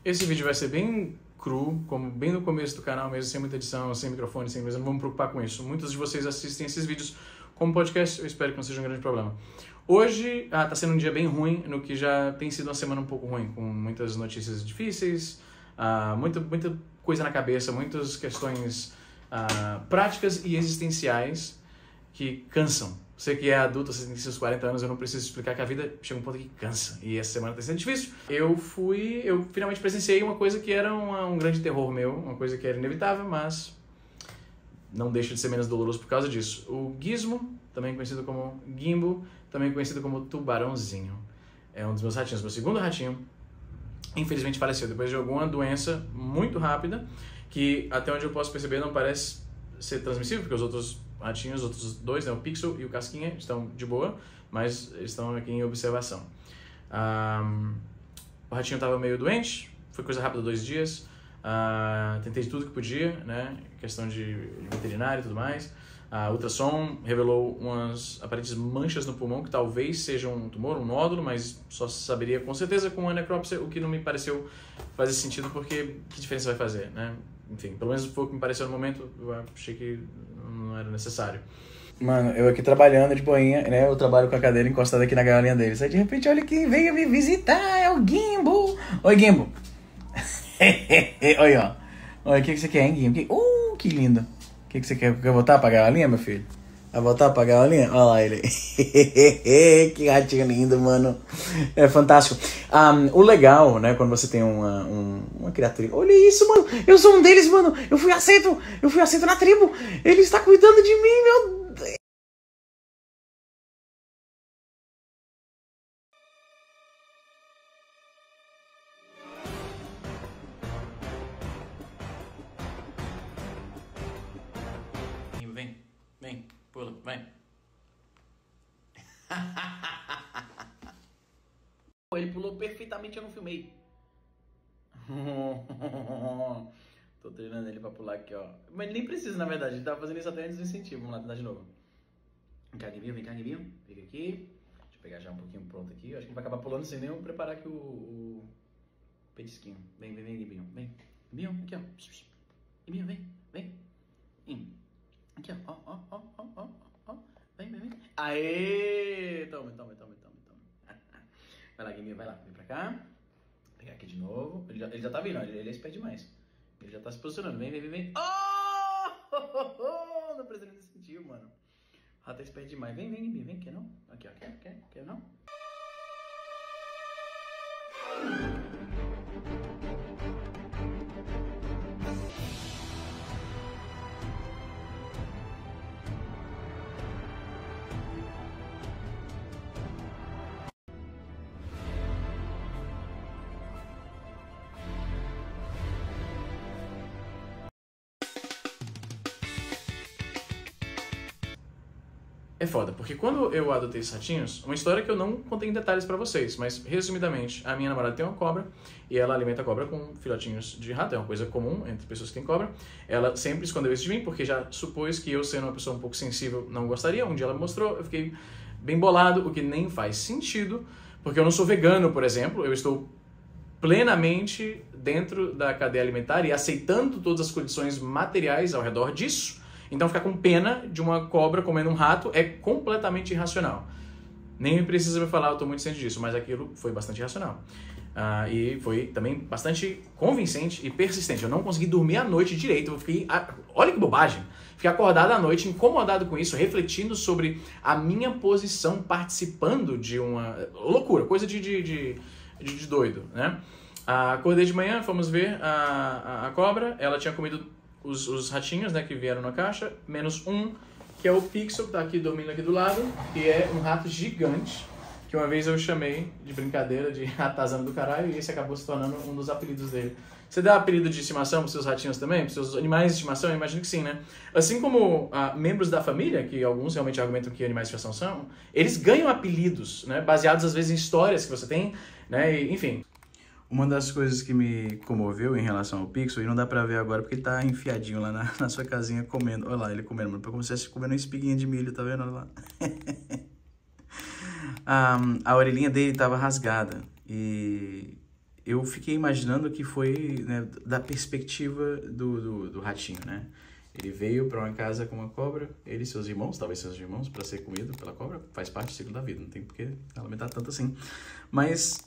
Esse vídeo vai ser bem cru, como bem no começo do canal mesmo, sem muita edição, sem microfone, sem coisa, não vou me preocupar com isso. Muitos de vocês assistem esses vídeos como podcast, eu espero que não seja um grande problema. Hoje tá sendo um dia bem ruim, no que já tem sido uma semana um pouco ruim, com muitas notícias difíceis, muita coisa na cabeça, muitas questões práticas e existenciais que cansam. Você que é adulto, você tem seus 40 anos, eu não preciso explicar que a vida chega um ponto que cansa. E essa semana tá sendo difícil. Eu finalmente presenciei uma coisa que era um grande terror meu, uma coisa que era inevitável, mas não deixa de ser menos doloroso por causa disso. O Gizmo, também conhecido como Gimbo, também conhecido como Tubarãozinho, é um dos meus ratinhos, meu segundo ratinho, infelizmente faleceu depois de alguma doença muito rápida, que até onde eu posso perceber não parece ser transmissível, porque os outros ratinhos, os outros dois, né, o Pixel e o Casquinha, estão de boa, mas eles estão aqui em observação. O ratinho estava meio doente, foi coisa rápida, 2 dias, tentei de tudo que podia, né, questão de veterinário e tudo mais. A ultrassom revelou umas aparentes manchas no pulmão, que talvez seja um tumor, um nódulo, mas só saberia com certeza com a necrópsia, o que não me pareceu fazer sentido, porque que diferença vai fazer, né? Enfim, pelo menos foi o que me pareceu no momento, eu achei que não era necessário. Mano, eu aqui trabalhando de boinha, né? Eu trabalho com a cadeira encostada aqui na galinha deles. Aí de repente, olha quem veio me visitar, é o Gimbo. Oi, Gimbo. Oi, ó. Oi, o que você quer, hein, Gimbo? Que lindo. O que você quer? Quer voltar pra galinha, meu filho? Vai voltar pra galinha? Olha lá ele. Que ratinho lindo, mano. É fantástico. O legal, né, quando você tem uma criatura... Olha isso, mano. Eu sou um deles, mano. Eu fui aceito na tribo. Ele está cuidando de mim, meu Deus. Vem, pula, vai. Ele pulou perfeitamente, eu não filmei. Tô treinando ele pra pular aqui, ó. Mas nem precisa, na verdade. Ele tava fazendo isso até antes do incentivo. Vamos lá tentar de novo. Vem cá, Guivinho, Fica aqui. Deixa eu pegar já um pouquinho pronto aqui. Eu acho que ele vai acabar pulando sem nem eu preparar aqui o petisquinho. Vem, Guivinho. Vem. Guivinho, aqui, ó. Guivinho, vem. Aqui, ó. Vem. Aê! Toma. Vai lá, Guivinho, vai lá. Vem pra cá. Vou pegar aqui de novo. Ele já tá vindo, ele é esperto demais. Ele já tá se posicionando. Vem. Oh! Não precisa nem sentir, mano. O rato é esperto demais. Vem, Guivinho. Vem, quer não? Aqui, ó. Quer não? É foda, porque quando eu adotei esses ratinhos, uma história que eu não contei em detalhes pra vocês, mas resumidamente, a minha namorada tem uma cobra e ela alimenta a cobra com filhotinhos de rato, é uma coisa comum entre pessoas que têm cobra. Ela sempre escondeu isso de mim, porque já supôs que eu, sendo uma pessoa um pouco sensível, não gostaria. Um dia ela me mostrou, eu fiquei bem bolado, o que nem faz sentido, porque eu não sou vegano, por exemplo, eu estou plenamente dentro da cadeia alimentar e aceitando todas as condições materiais ao redor disso. Então ficar com pena de uma cobra comendo um rato é completamente irracional. Nem precisa me falar, eu estou muito ciente disso, mas aquilo foi bastante irracional. E foi também bastante convincente e persistente. Eu não consegui dormir à noite direito, eu fiquei... Olha que bobagem! Fiquei acordado à noite, incomodado com isso, refletindo sobre a minha posição, participando de uma... Loucura, coisa de doido, né? Acordei de manhã, fomos ver a cobra, ela tinha comido os ratinhos, né, que vieram na caixa, menos um, que é o Pixel, que tá aqui dormindo aqui do lado, que é um rato gigante, que uma vez eu chamei de brincadeira de ratazana do caralho, e esse acabou se tornando um dos apelidos dele. Você dá apelido de estimação pros seus ratinhos também? Pros seus animais de estimação? Eu imagino que sim, né? Assim como membros da família, que alguns realmente argumentam que animais de estimação são, eles ganham apelidos, né, baseados às vezes em histórias que você tem, né, e, enfim. Uma das coisas que me comoveu em relação ao Pixel, e não dá pra ver agora porque ele tá enfiadinho lá na sua casinha comendo. Olha lá, ele comendo, mano, como se estivesse comendo uma espiguinha de milho, tá vendo? Olha lá. A orelhinha dele tava rasgada e eu fiquei imaginando que foi, né, da perspectiva do ratinho, né? Ele veio para uma casa com uma cobra, ele e seus irmãos, talvez seus irmãos, para ser comido pela cobra, faz parte do ciclo da vida, não tem por que lamentar tanto assim. Mas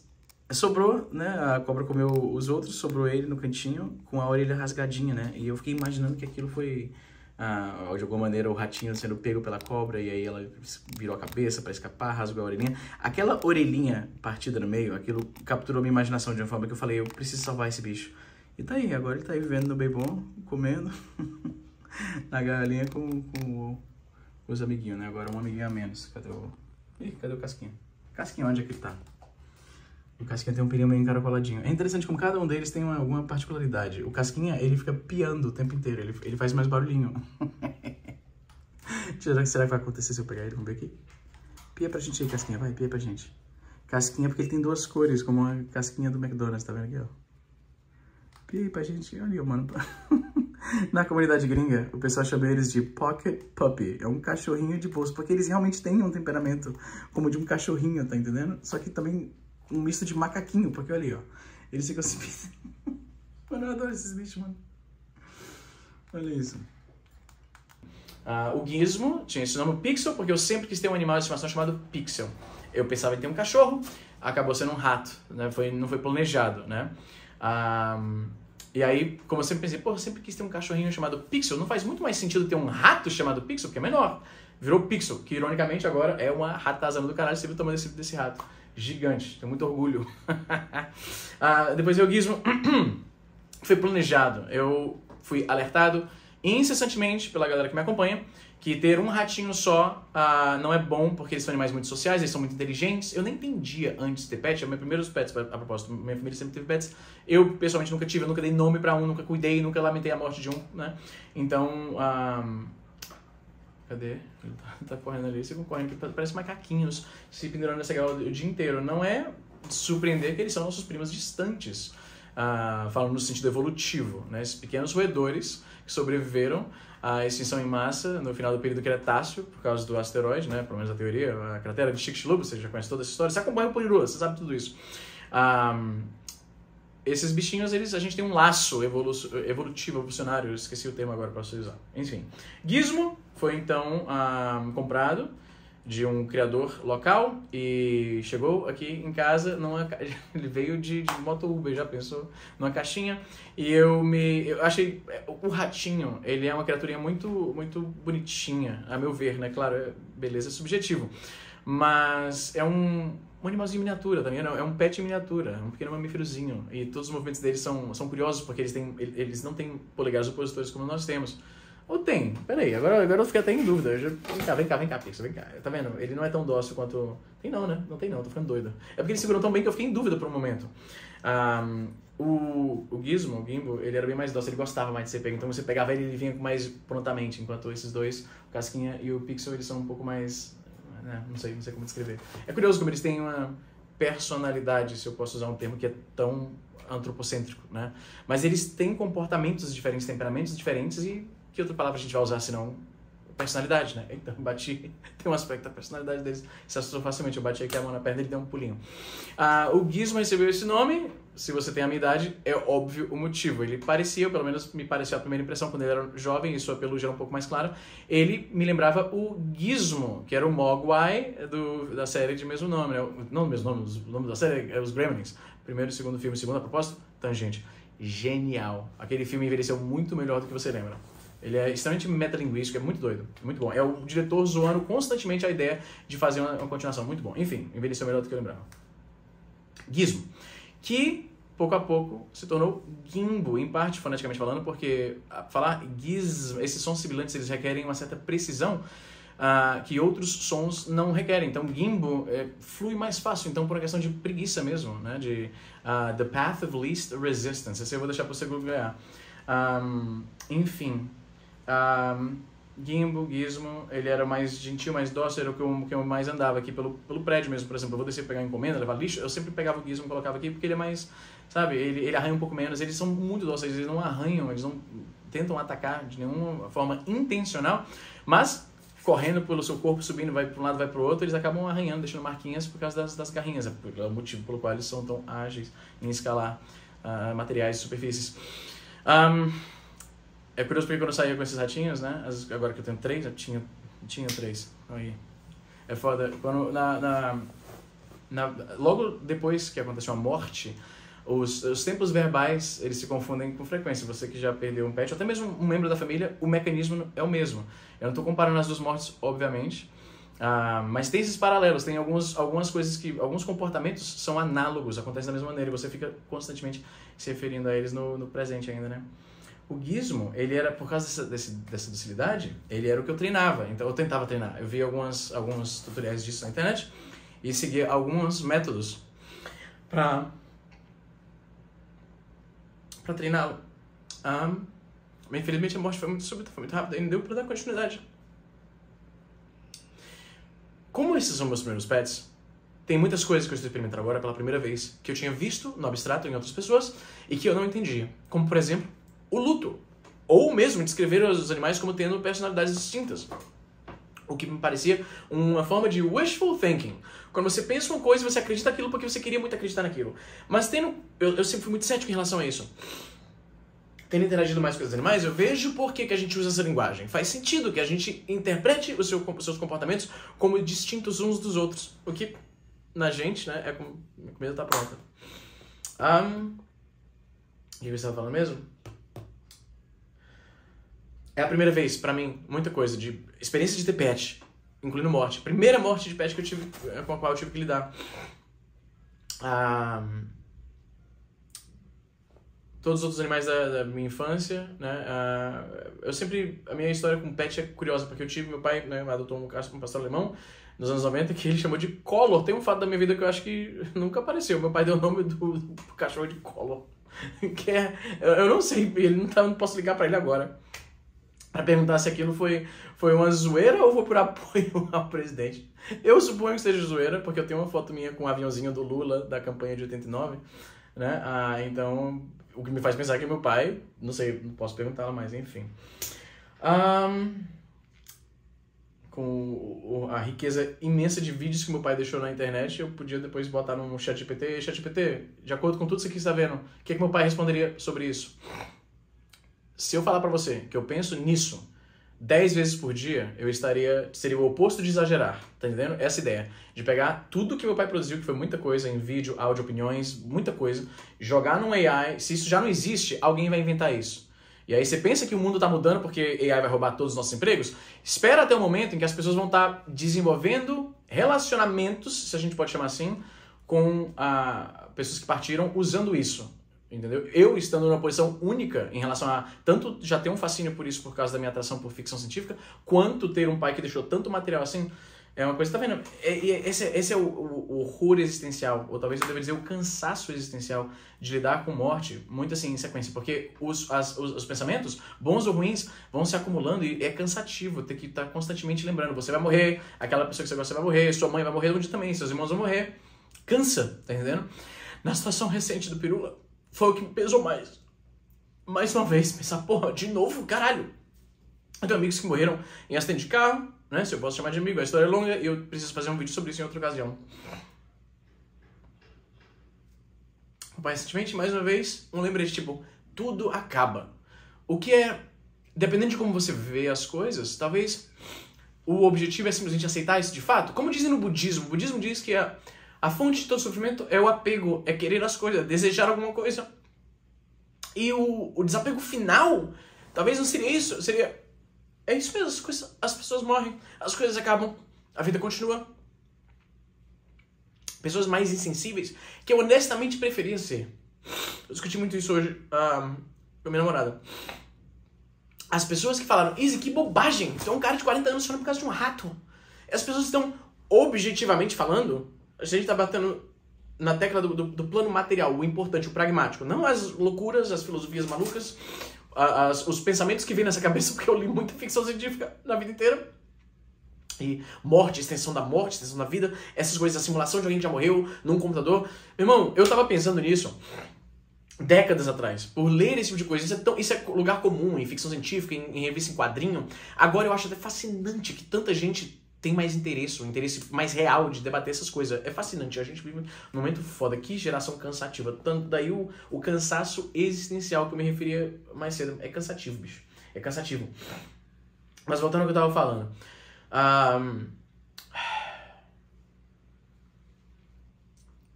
sobrou, né? A cobra comeu os outros, sobrou ele no cantinho com a orelha rasgadinha, né? E eu fiquei imaginando que aquilo foi, de alguma maneira, o ratinho sendo pego pela cobra e aí ela virou a cabeça para escapar, rasgou a orelhinha. Aquela orelhinha partida no meio, aquilo capturou minha imaginação de uma forma que eu falei, eu preciso salvar esse bicho. E tá aí, agora ele tá aí vivendo no bem bom, comendo na galinha com os amiguinhos, né? Agora um amiguinho a menos. Cadê o Casquinha? Casquinha, onde é que ele tá? O Casquinha tem um pelinho meio encaracoladinho. É interessante como cada um deles tem alguma particularidade. O Casquinha, ele fica piando o tempo inteiro. Ele faz mais barulhinho. Será que vai acontecer se eu pegar ele? Vamos ver aqui. Pia pra gente aí, Casquinha. Vai, pia pra gente. Casquinha porque ele tem duas cores, como a casquinha do McDonald's. Tá vendo aqui, ó? Pia aí pra gente. Olha, mano. Na comunidade gringa, o pessoal chama eles de Pocket Puppy. É um cachorrinho de bolso. Porque eles realmente têm um temperamento como de um cachorrinho, tá entendendo? Só que também um misto de macaquinho, porque olha ali, ó. Eles ficam assim... Mano, eu adoro esses bichos, mano. Olha isso. O Gizmo tinha esse nome Pixel, porque eu sempre quis ter um animal de estimação chamado Pixel. Eu pensava em ter um cachorro, acabou sendo um rato, né? Não foi planejado, né? E aí, como eu sempre pensei, pô, eu sempre quis ter um cachorrinho chamado Pixel, não faz muito mais sentido ter um rato chamado Pixel, porque é menor. Virou Pixel, que ironicamente agora é uma ratazana do caralho, você viu o tamanho desse rato. Gigante, tenho muito orgulho. Depois veio o Gizmo. Foi planejado. Eu fui alertado incessantemente pela galera que me acompanha que ter um ratinho só não é bom, porque eles são animais muito sociais, eles são muito inteligentes. Eu nem entendia antes de ter pet, meus primeiros pets, a propósito, minha família sempre teve pets. Eu, pessoalmente, nunca tive, eu nunca dei nome pra um, nunca cuidei, nunca lamentei a morte de um, né? Então, cadê? Ele tá correndo ali, você correndo, parece macaquinhos se pendurando nessa gaiola o dia inteiro. Não é de surpreender que eles são nossos primos distantes, falando no sentido evolutivo, né? Esses pequenos roedores que sobreviveram à extinção em massa no final do período Cretáceo, por causa do asteroide, né? Pelo menos a teoria, a cratera de Chicxulub, você já conhece toda essa história, você acompanha o Poniru, você sabe tudo isso. Esses bichinhos, a gente tem um laço evolutivo, evolucionário, eu esqueci o termo agora para você usar. Enfim, Gizmo foi então comprado de um criador local e chegou aqui em casa, ele veio de moto Uber, já pensou? Numa caixinha, e eu achei, o ratinho, ele é uma criaturinha muito, muito bonitinha, a meu ver, né? Claro, beleza é subjetivo, mas é um animalzinho em miniatura também, é um pet em miniatura, um pequeno mamíferozinho, e todos os movimentos deles são curiosos, porque eles não têm polegares opositores como nós temos. Ou tem? Peraí, agora eu fiquei até em dúvida. Vem cá, Pixel, vem cá. Tá vendo? Ele não é tão dócil quanto... Tem não, né? Não tem não, tô ficando doido. É porque ele segurou tão bem que eu fiquei em dúvida por um momento. O Gizmo, o Gimbo, ele era bem mais dócil, ele gostava mais de ser pego. Então você pegava ele vinha mais prontamente, enquanto esses dois, o Casquinha e o Pixel, eles são um pouco mais... Não sei como descrever. É curioso como eles têm uma personalidade, se eu posso usar um termo que é tão antropocêntrico, né? Mas eles têm comportamentos diferentes, temperamentos diferentes e... Que outra palavra a gente vai usar senão personalidade, né? Então, tem um aspecto da personalidade deles. Se assustou facilmente, eu bati aqui a mão na perna e ele deu um pulinho. O Gizmo recebeu esse nome, se você tem a minha idade, é óbvio o motivo. Ele parecia, ou pelo menos me pareceu a primeira impressão, quando ele era jovem e sua pelugem era um pouco mais clara, ele me lembrava o Gizmo, que era o Mogwai da série de mesmo nome, né? Não do mesmo nome, o nome da série é os Gremlins. Primeiro e segundo filme, segundo a propósito, Tangente. Genial. Aquele filme envelheceu muito melhor do que você lembra. Ele é extremamente metalinguístico, é muito doido, muito bom. É o diretor zoando constantemente a ideia de fazer uma continuação, muito bom. Enfim, envelheceu melhor do que eu lembrava. Gizmo, que pouco a pouco se tornou Gimbo, em parte foneticamente falando, porque falar Gizmo, esses sons sibilantes, eles requerem uma certa precisão que outros sons não requerem. Então, Gimbo flui mais fácil, então por uma questão de preguiça mesmo, né? De The Path of Least Resistance. Esse eu vou deixar para você ganhar. Enfim... Gimbo, Gizmo, ele era mais gentil, mais dócil, era o que eu mais andava aqui pelo prédio mesmo. Por exemplo, eu vou descer pegar encomenda, levar lixo, eu sempre pegava o Gizmo e colocava aqui porque ele é mais, sabe, ele arranha um pouco menos. Eles são muito dóceis, eles não arranham, eles não tentam atacar de nenhuma forma intencional, mas correndo pelo seu corpo, subindo, vai para um lado, vai para o outro, eles acabam arranhando, deixando marquinhas por causa das garrinhas. É o motivo pelo qual eles são tão ágeis em escalar materiais e superfícies. É curioso porque quando eu saía com esses ratinhos, né? Agora que eu tenho 3, eu tinha 3. Aí. É foda. Quando, logo depois que aconteceu a morte, os tempos verbais, eles se confundem com frequência. Você que já perdeu um pet, ou até mesmo um membro da família, o mecanismo é o mesmo. Eu não estou comparando as duas mortes, obviamente, mas tem esses paralelos, tem algumas coisas que, alguns comportamentos são análogos, acontecem da mesma maneira, e você fica constantemente se referindo a eles no presente ainda, né? O Gizmo, ele era, por causa dessa docilidade, ele era o que eu treinava, então eu tentava treinar. Eu vi alguns tutoriais disso na internet e segui alguns métodos para treiná-lo. Mas infelizmente a morte foi muito súbita, foi muito rápida e não deu para dar continuidade. Como esses são meus primeiros pets, tem muitas coisas que eu estou experimentando agora pela primeira vez que eu tinha visto no abstrato em outras pessoas e que eu não entendia. Como, por exemplo, o luto. Ou mesmo descrever os animais como tendo personalidades distintas. O que me parecia uma forma de wishful thinking. Quando você pensa uma coisa, você acredita naquilo porque você queria muito acreditar naquilo. Mas eu sempre fui muito cético em relação a isso. Tendo interagido mais com os animais, eu vejo por que a gente usa essa linguagem. Faz sentido que a gente interprete os seus comportamentos como distintos uns dos outros. O que, na gente, né, é como a comida tá pronta. O que eu estava falando mesmo? É a primeira vez, pra mim, muita coisa, de experiência de ter pet, incluindo morte. Primeira morte de pet que eu tive, com a qual eu tive que lidar. Todos os outros animais da minha infância, né? A minha história com pet é curiosa, porque eu tive, meu pai, né, adotou um pastor alemão nos anos 90, que ele chamou de Collor. Tem um fato da minha vida que eu acho que nunca apareceu. Meu pai deu o nome do cachorro de Collor. Eu não sei, não posso ligar pra ele agora para perguntar se aquilo foi uma zoeira ou foi por apoio ao presidente. Eu suponho que seja zoeira, porque eu tenho uma foto minha com o aviãozinho do Lula da campanha de 89, né? Então, o que me faz pensar que meu pai, não sei, não posso perguntar, mas enfim. Com a riqueza imensa de vídeos que meu pai deixou na internet, eu podia depois botar no ChatGPT. ChatGPT, de acordo com tudo isso que você está vendo, o que meu pai responderia sobre isso? Se eu falar pra você que eu penso nisso 10 vezes por dia, seria o oposto de exagerar, tá entendendo? Essa ideia de pegar tudo que meu pai produziu, que foi muita coisa, em vídeo, áudio, opiniões, muita coisa, jogar num AI, se isso já não existe, alguém vai inventar isso. E aí você pensa que o mundo tá mudando porque AI vai roubar todos os nossos empregos? Espera até o momento em que as pessoas vão estar desenvolvendo relacionamentos, se a gente pode chamar assim, com pessoas que partiram usando isso. Entendeu? Eu estando numa posição única em relação a tanto já ter um fascínio por isso por causa da minha atração por ficção científica, quanto ter um pai que deixou tanto material assim, é uma coisa, tá vendo? Esse é o horror existencial, ou talvez eu deveria dizer o cansaço existencial de lidar com morte, muito assim em sequência, porque os pensamentos, bons ou ruins, vão se acumulando e é cansativo ter que estar constantemente lembrando, você vai morrer, aquela pessoa que você gosta vai morrer, sua mãe vai morrer um dia também, seus irmãos vão morrer, cansa, tá entendendo? Na situação recente do Pirula, foi o que me pesou mais. Mais uma vez, pensar, porra, de novo, caralho. Eu tenho amigos que morreram em acidente de carro, né? Se eu posso chamar de amigo, a história é longa e eu preciso fazer um vídeo sobre isso em outra ocasião. Mas recentemente, mais uma vez, um lembrete, tipo, tudo acaba. O que é, dependendo de como você vê as coisas, talvez o objetivo é simplesmente aceitar isso de fato. Como dizem no budismo, o budismo diz que a fonte de todo sofrimento é o apego, é querer as coisas, desejar alguma coisa. E o desapego final, talvez não seria isso, seria... É isso mesmo, as pessoas morrem, as coisas acabam, a vida continua. Pessoas mais insensíveis, que eu honestamente preferia ser. Eu discuti muito isso hoje com a minha namorada. As pessoas que falaram, Izzy, que bobagem, você é um cara de 40 anos chorando por causa de um rato. As pessoas estão, objetivamente falando... A gente tá batendo na tecla do plano material, o importante, o pragmático. Não as loucuras, as filosofias malucas, os pensamentos que vêm nessa cabeça, porque eu li muita ficção científica na vida inteira. E morte, extensão da morte, extensão da vida, essas coisas, a simulação de alguém que já morreu num computador. Meu irmão, eu tava pensando nisso décadas atrás, por ler esse tipo de coisa. Isso é lugar comum em ficção científica, em revista em quadrinho. Agora eu acho até fascinante que tanta gente tem mais interesse, um interesse mais real de debater essas coisas. É fascinante, a gente vive num momento foda. Que geração cansativa. Tanto daí o cansaço existencial que eu me referia mais cedo. É cansativo, bicho. É cansativo. Mas voltando ao que eu tava falando.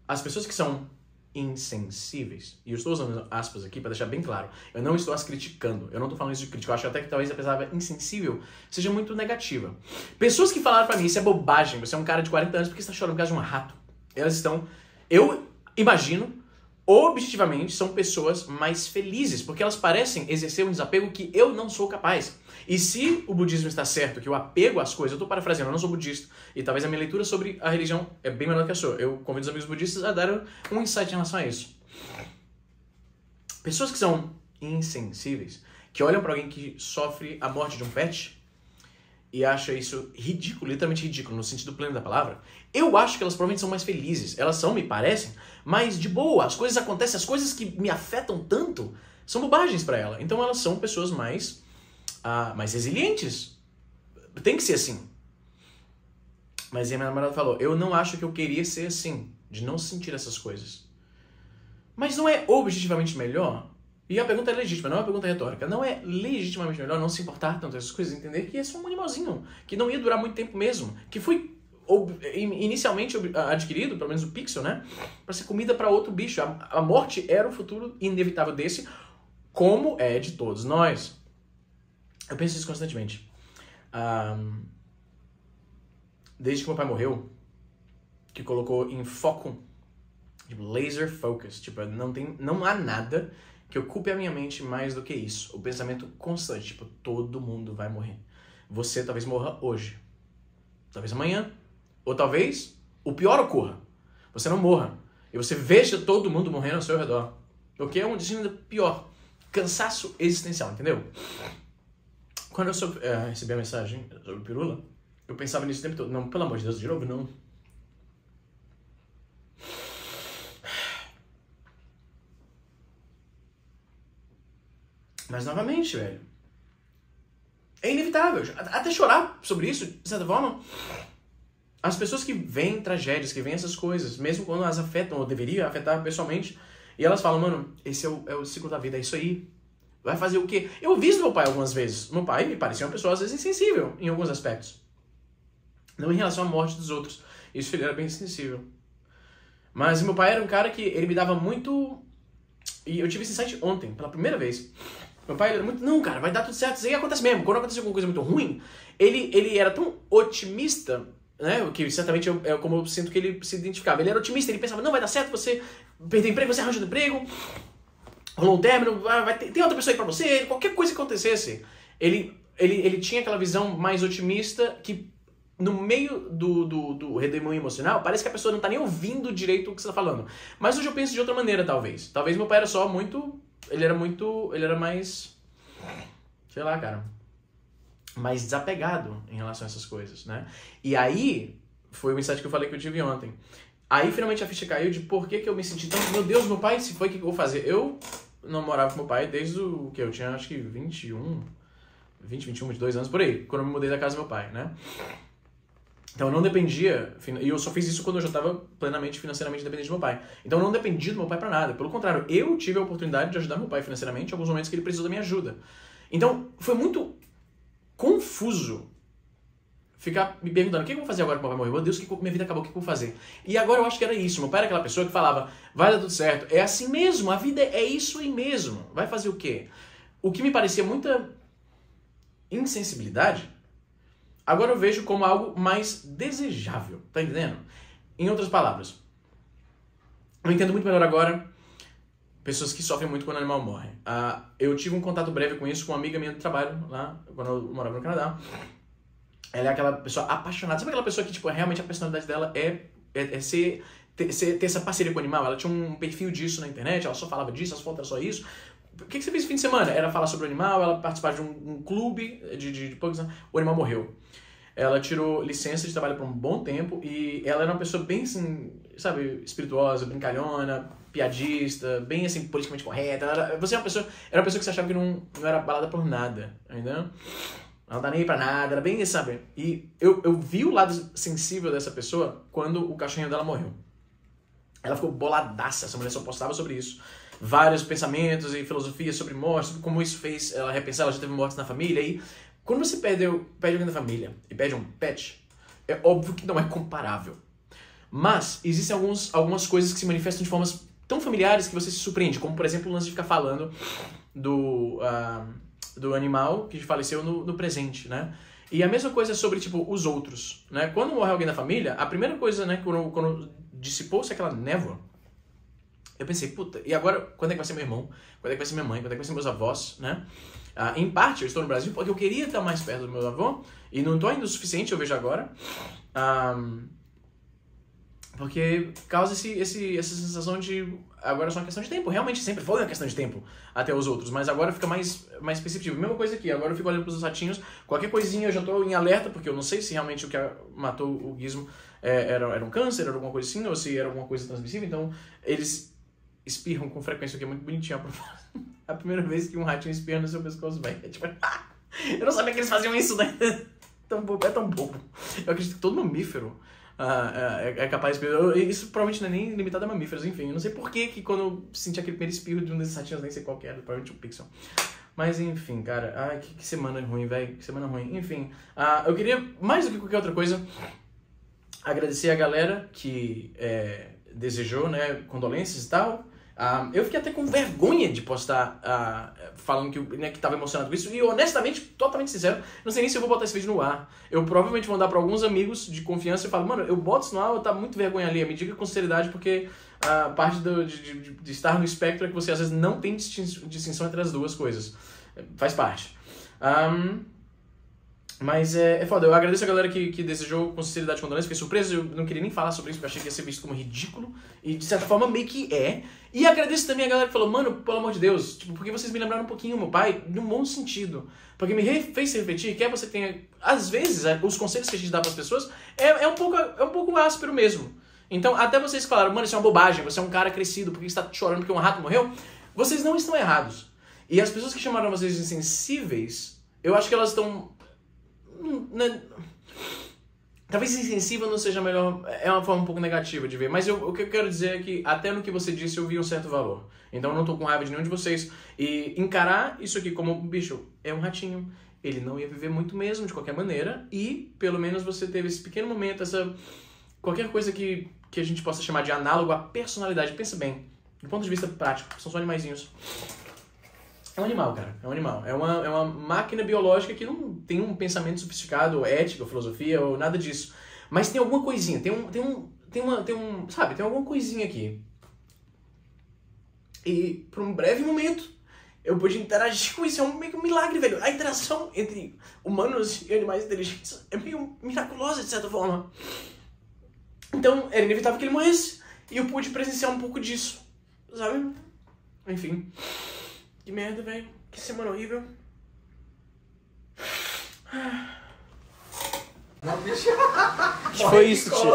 As pessoas que são insensíveis, e eu estou usando aspas aqui para deixar bem claro, eu não estou as criticando, eu não estou falando isso de crítica, eu acho até que talvez a palavra insensível seja muito negativa. Pessoas que falaram para mim, isso é bobagem, você é um cara de 40 anos, por que você está chorando por causa de um rato? Elas estão, eu imagino, objetivamente, são pessoas mais felizes, porque elas parecem exercer um desapego que eu não sou capaz. E se o budismo está certo, que o apego às coisas, eu estou parafraseando, eu não sou budista, e talvez a minha leitura sobre a religião é bem menor do que a sua. Eu convido os amigos budistas a dar um insight em relação a isso. Pessoas que são insensíveis, que olham para alguém que sofre a morte de um pet e acha isso ridículo, literalmente ridículo, no sentido pleno da palavra, eu acho que elas provavelmente são mais felizes. Elas são, me parecem, mas de boa. As coisas acontecem, as coisas que me afetam tanto são bobagens para ela. Então elas são pessoas mais resilientes. Tem que ser assim. Mas a minha namorada falou, eu não acho que eu queria ser assim, de não sentir essas coisas. Mas não é objetivamente melhor? E a pergunta é legítima, não é uma pergunta retórica. Não é legitimamente melhor não se importar tanto com essas coisas, entender que esse é um animalzinho, que não ia durar muito tempo mesmo, que foi inicialmente adquirido, pelo menos o pixel, né, para ser comida para outro bicho. A morte era o futuro inevitável desse, como é de todos nós. Eu penso isso constantemente. Desde que meu pai morreu, que colocou em foco, tipo, laser focus, tipo, não há nada que ocupe a minha mente mais do que isso. O pensamento constante, tipo, todo mundo vai morrer. Você talvez morra hoje, talvez amanhã, ou talvez o pior ocorra. Você não morra e você veja todo mundo morrendo ao seu redor. O que é um destino pior. Cansaço existencial, entendeu? Quando eu recebi a mensagem sobre pirula, eu pensava nisso o tempo todo. Não, pelo amor de Deus, de novo, não. Mas novamente, velho, é inevitável. Até chorar sobre isso, de certa forma. As pessoas que veem tragédias, que veem essas coisas, mesmo quando elas afetam, ou deveriam afetar pessoalmente, e elas falam, mano, esse é o ciclo da vida, é isso aí. Vai fazer o quê? Eu vi meu pai algumas vezes. Meu pai me parecia uma pessoa, às vezes, insensível em alguns aspectos. Não em relação à morte dos outros. Isso ele era bem sensível. Mas meu pai era um cara que ele me dava muito... E eu tive esse insight ontem, pela primeira vez. Meu pai era muito... Não, cara, vai dar tudo certo. Isso aí acontece mesmo. Quando acontece alguma coisa muito ruim, ele era tão otimista, né? O que certamente é como eu sinto que ele se identificava. Ele era otimista, ele pensava, não, vai dar certo, você perder emprego, você arranja um emprego, rolou um término, tem outra pessoa aí pra você, qualquer coisa que acontecesse. Ele tinha aquela visão mais otimista que no meio do redemoinho emocional, parece que a pessoa não tá nem ouvindo direito o que você tá falando. Mas hoje eu penso de outra maneira, talvez. Talvez meu pai era só muito... Ele era mais... Sei lá, cara. Mais desapegado em relação a essas coisas, né? E aí, foi o insight que eu falei que eu tive ontem. Aí, finalmente, a ficha caiu de por que eu me senti tão... Meu Deus, meu pai, se foi, o que eu vou fazer? Eu não morava com meu pai desde o que? Eu tinha, acho que 21, 22 anos, por aí. Quando eu me mudei da casa do meu pai, né? Então eu não dependia, e eu só fiz isso quando eu já estava plenamente financeiramente dependente do meu pai. Então eu não dependia do meu pai para nada. Pelo contrário, eu tive a oportunidade de ajudar meu pai financeiramente em alguns momentos que ele precisou da minha ajuda. Então foi muito confuso ficar me perguntando, o que eu vou fazer agora que meu pai morreu? Meu Deus, minha vida acabou, o que eu vou fazer? E agora eu acho que era isso. Meu pai era aquela pessoa que falava, vai dar tudo certo, é assim mesmo, a vida é isso aí mesmo. Vai fazer o quê? O que me parecia muita insensibilidade, agora eu vejo como algo mais desejável, tá entendendo? Em outras palavras, eu entendo muito melhor agora pessoas que sofrem muito quando o animal morre. Eu tive um contato breve com isso com uma amiga minha do trabalho, lá, quando eu morava no Canadá. Ela é aquela pessoa apaixonada. Sabe aquela pessoa que, tipo, realmente a personalidade dela ter essa parceria com o animal? Ela tinha um perfil disso na internet, ela só falava disso, as fotos eram só isso. O que você fez no fim de semana? Era falar sobre o animal, ela participar de um clube de poucos anos. O animal morreu. ela tirou licença de trabalho por um bom tempo e ela era uma pessoa bem, assim, sabe, espirituosa, brincalhona, piadista, bem, assim, politicamente correta. Era uma pessoa que você achava que não era balada por nada, entendeu? Ela não tá nem aí pra nada, era bem, sabe? E eu vi o lado sensível dessa pessoa quando o cachorrinho dela morreu. Ela ficou boladaça, essa mulher só postava sobre isso. Vários pensamentos e filosofias sobre morte, sobre como isso fez ela repensar, ela já teve mortes na família. E quando você perde alguém da família e perde um pet, é óbvio que não é comparável. Mas existem algumas coisas que se manifestam de formas tão familiares que você se surpreende, como por exemplo o lance de ficar falando do animal que faleceu no presente, né? E a mesma coisa sobre, tipo, os outros, né? Quando morre alguém da família, a primeira coisa, né, quando dissipou-se aquela névoa, eu pensei, puta, e agora quando é que vai ser meu irmão? Quando é que vai ser minha mãe? Quando é que vai ser meus avós, né? Em parte, eu estou no Brasil porque eu queria estar mais perto do meu avô, e não estou indo o suficiente, eu vejo agora. Porque causa essa sensação de agora é só uma questão de tempo. Realmente sempre foi uma questão de tempo até os outros, mas agora fica mais perceptível. Mesma coisa aqui, agora eu fico olhando pros ratinhos, qualquer coisinha eu já tô em alerta, porque eu não sei se realmente o que matou o Gizmo era um câncer, era alguma coisa assim, ou se era alguma coisa transmissível, então eles espirram com frequência, o que é muito bonitinho. A primeira vez que um ratinho espirra no seu pescoço, velho, é tipo... eu não sabia que eles faziam isso, né? É tão bobo. Eu acredito que todo mamífero é capaz de... Isso provavelmente não é nem limitado a mamíferos, enfim. Eu não sei por que quando eu senti aquele primeiro espirro de um desses ratinhos, nem sei qual que era, provavelmente um pixel. Mas enfim, cara, ai, que semana ruim, velho, que semana ruim. Enfim, eu queria, mais do que qualquer outra coisa, agradecer a galera que desejou, né, condolências e tal. Eu fiquei até com vergonha de postar falando que tava emocionado com isso. E honestamente, totalmente sincero, não sei nem se eu vou botar esse vídeo no ar. Eu provavelmente vou mandar pra alguns amigos de confiança e falo, mano, eu boto isso no ar, tá muito vergonha ali. Me diga com sinceridade, porque a parte de estar no espectro é que você às vezes não tem distinção entre as duas coisas. Faz parte. Mas é foda, eu agradeço a galera que desejou com sinceridade condolência, fiquei surpreso, eu não queria nem falar sobre isso, porque eu achei que ia ser visto como ridículo, e de certa forma meio que é. E agradeço também a galera que falou, mano, pelo amor de Deus, tipo, porque vocês me lembraram um pouquinho meu pai, num bom sentido, porque me fez refletir, quer você tenha, às vezes, os conselhos que a gente dá pras pessoas é um pouco áspero mesmo. Então, até vocês falaram, mano, isso é uma bobagem, você é um cara crescido, porque você tá chorando porque um rato morreu, vocês não estão errados. E as pessoas que chamaram vocês de insensíveis, eu acho que elas estão... Talvez insensível não seja melhor, é uma forma um pouco negativa de ver, mas o que eu quero dizer é que até no que você disse eu vi um certo valor. Então eu não tô com raiva de nenhum de vocês. E encarar isso aqui como, bicho, é um ratinho, ele não ia viver muito mesmo de qualquer maneira, e pelo menos você teve esse pequeno momento, qualquer coisa que a gente possa chamar de análogo à personalidade. Pensa bem, do ponto de vista prático, são só animaizinhos. É um animal, cara. É um animal. É uma máquina biológica que não tem um pensamento sofisticado, ética, filosofia, ou nada disso. Mas tem alguma coisinha. Sabe? Tem alguma coisinha aqui. E por um breve momento, eu pude interagir com isso. É meio que um milagre, velho. A interação entre humanos e animais inteligentes é meio miraculosa, de certa forma. Então, era inevitável que ele morresse. E eu pude presenciar um pouco disso. Sabe? Enfim... Que merda, velho. Que semana horrível. Não, bicho. Foi isso, tio.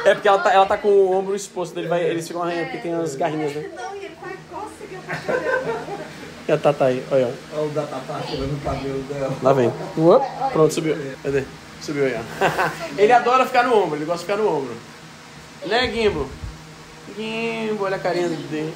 É porque ela tá com o ombro exposto, eles ficam arranhando porque tem as garrinhas, né? Não, e ele tá coça que eu tô chorando. E a Tata aí, olha. Olha o da Tatá tirando o cabelo dela. Lá vem. Pronto, subiu. Cadê? Subiu aí, ó. Ele adora ficar no ombro, ele gosta de ficar no ombro. Né, Gimbo? Gimbo, olha a carinha dele.